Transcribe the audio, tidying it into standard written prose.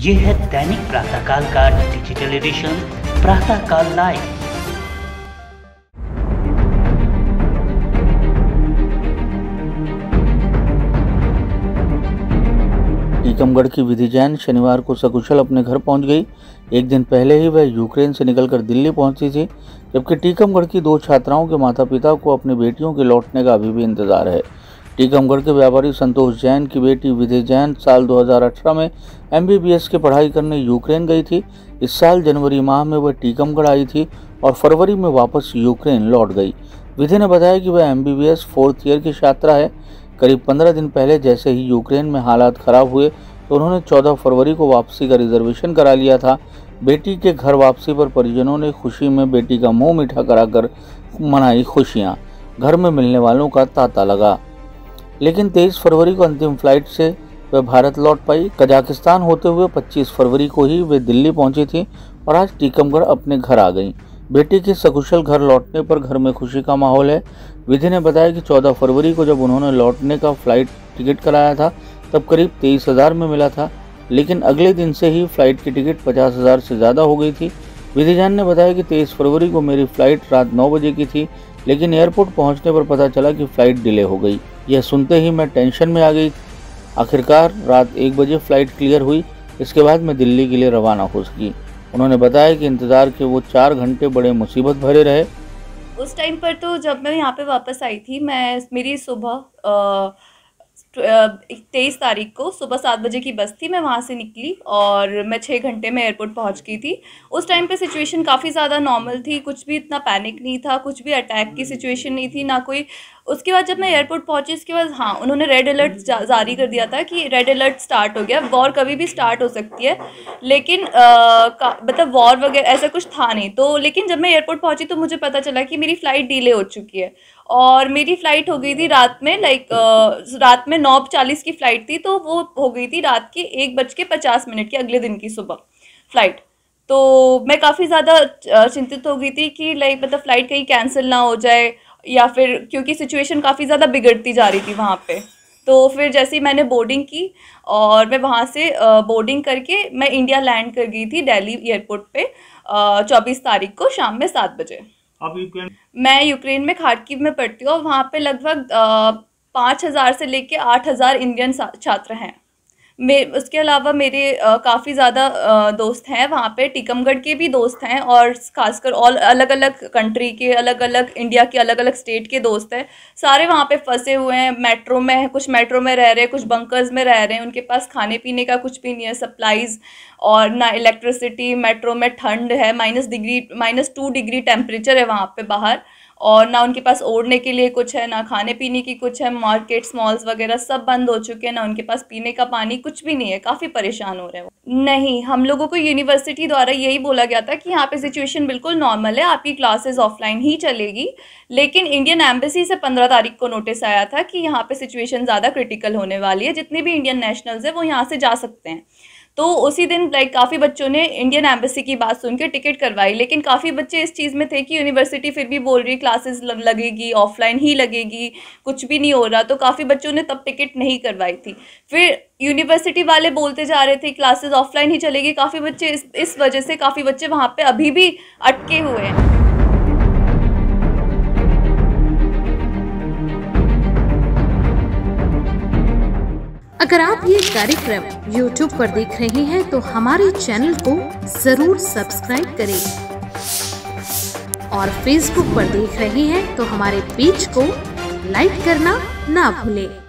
ये है दैनिक प्रातःकाल का डिजिटल एडिशन प्रातःकाल लाइव। टीकमगढ़ की विधि जैन शनिवार को सकुशल अपने घर पहुंच गई। एक दिन पहले ही वह यूक्रेन से निकलकर दिल्ली पहुंची थी, जबकि टीकमगढ़ की 2 छात्राओं के माता पिता को अपनी बेटियों के लौटने का अभी भी इंतजार है। टीकमगढ़ के व्यापारी संतोष जैन की बेटी विधि जैन साल 2018 में MBBS की पढ़ाई करने यूक्रेन गई थी। इस साल जनवरी माह में वह टीकमगढ़ आई थी और फरवरी में वापस यूक्रेन लौट गई। विधि ने बताया कि वह MBBS 4th ईयर की छात्रा है। करीब 15 दिन पहले जैसे ही यूक्रेन में हालात खराब हुए तो उन्होंने 14 फरवरी को वापसी का रिजर्वेशन करा लिया था। बेटी के घर वापसी पर परिजनों ने खुशी में बेटी का मुंह मीठा कराकर मनाई खुशियां। घर में मिलने वालों का तांता लगा। लेकिन 23 फरवरी को अंतिम फ्लाइट से वह भारत लौट पाई। कजाकिस्तान होते हुए 25 फरवरी को ही वे दिल्ली पहुंची थी और आज टीकमगढ़ अपने घर आ गईं। बेटी के सकुशल घर लौटने पर घर में खुशी का माहौल है। विधि ने बताया कि 14 फरवरी को जब उन्होंने लौटने का फ्लाइट टिकट कराया था तब करीब 23,000 में मिला था, लेकिन अगले दिन से ही फ्लाइट की टिकट 50,000 से ज़्यादा हो गई थी। विधि जैन ने बताया कि 23 फरवरी को मेरी फ़्लाइट रात 9 बजे की थी, लेकिन एयरपोर्ट पहुंचने पर पता चला कि फ़्लाइट डिले हो गई। यह सुनते ही मैं टेंशन में आ गई। आखिरकार रात 1 बजे फ़्लाइट क्लियर हुई। इसके बाद मैं दिल्ली के लिए रवाना हो सकी। उन्होंने बताया कि इंतज़ार के वो 4 घंटे बड़े मुसीबत भरे रहे। उस टाइम पर तो जब मैं यहाँ पे वापस आई थी, मेरी सुबह 23 तारीख को सुबह 7 बजे की बस थी। मैं वहाँ से निकली और मैं 6 घंटे में एयरपोर्ट पहुँच गई थी। उस टाइम पे सिचुएशन काफ़ी ज़्यादा नॉर्मल थी, कुछ भी इतना पैनिक नहीं था, कुछ भी अटैक की सिचुएशन नहीं थी, ना कोई। उसके बाद जब मैं एयरपोर्ट पहुँची इसके बाद हाँ, उन्होंने रेड अलर्ट जारी कर दिया था कि रेड अलर्ट स्टार्ट हो गया। वॉर कभी भी स्टार्ट हो सकती है, लेकिन मतलब वॉर वगैरह ऐसा कुछ था नहीं। तो लेकिन जब मैं एयरपोर्ट पहुँची तो मुझे पता चला कि मेरी फ़्लाइट डिले हो चुकी है और मेरी फ़्लाइट हो गई थी रात में रात में 9:40 की फ़्लाइट थी, तो वो हो गई थी रात के 1:50 की अगले दिन की सुबह फ़्लाइट। तो मैं काफ़ी ज़्यादा चिंतित हो गई थी कि मतलब फ़्लाइट कहीं कैंसिल ना हो जाए, या फिर क्योंकि सिचुएशन काफ़ी ज़्यादा बिगड़ती जा रही थी वहाँ पे। तो फिर जैसे ही मैंने बोर्डिंग की और मैं वहाँ से बोर्डिंग करके मैं इंडिया लैंड कर गई थी दिल्ली एयरपोर्ट पे 24 तारीख को शाम में 7 बजे। मैं यूक्रेन में खार्किव में पढ़ती हूँ और वहाँ पे लगभग 5,000 से लेके 8,000 इंडियन छात्र हैं। उसके अलावा मेरे काफ़ी ज़्यादा दोस्त हैं वहाँ पे। टीकमगढ़ के भी दोस्त हैं और खासकर ऑल अलग अलग कंट्री के, अलग अलग इंडिया के अलग अलग स्टेट के दोस्त हैं। सारे वहाँ पे फंसे हुए हैं। मेट्रो में हैं, कुछ मेट्रो में रह रहे हैं, कुछ बंकर्स में रह रहे हैं। उनके पास खाने पीने का कुछ भी नहीं है, सप्लाईज़ और ना इलेक्ट्रिसिटी। मेट्रो में ठंड है, -2 डिग्री टेम्परेचर है वहाँ पे बाहर, और ना उनके पास ओढ़ने के लिए कुछ है, ना खाने पीने की कुछ है। मार्केट्स, मॉल्स वगैरह सब बंद हो चुके हैं, ना उनके पास पीने का पानी, कुछ भी नहीं है। काफ़ी परेशान हो रहे हैं वो। नहीं, हम लोगों को यूनिवर्सिटी द्वारा यही बोला गया था कि यहाँ पे सिचुएशन बिल्कुल नॉर्मल है, आपकी क्लासेस ऑफलाइन ही चलेगी। लेकिन इंडियन एम्बेसी से 15 तारीख को नोटिस आया था कि यहाँ पे सिचुएशन ज़्यादा क्रिटिकल होने वाली है, जितने भी इंडियन नेशनल्स हैं वो यहाँ से जा सकते हैं। तो उसी दिन काफ़ी बच्चों ने इंडियन एम्बेसी की बात सुन के टिकट करवाई, लेकिन काफ़ी बच्चे इस चीज़ में थे कि यूनिवर्सिटी फिर भी बोल रही क्लासेस लगेगी, ऑफलाइन ही लगेगी, कुछ भी नहीं हो रहा। तो काफ़ी बच्चों ने तब टिकट नहीं करवाई थी। फिर यूनिवर्सिटी वाले बोलते जा रहे थे क्लासेस ऑफलाइन ही चलेगी। काफ़ी बच्चे इस वजह से काफ़ी बच्चे वहाँ पर अभी भी अटके हुए हैं। अगर आप ये कार्यक्रम YouTube पर देख रहे हैं तो हमारे चैनल को जरूर सब्सक्राइब करें और Facebook पर देख रहे हैं तो हमारे पेज को लाइक करना ना भूलें।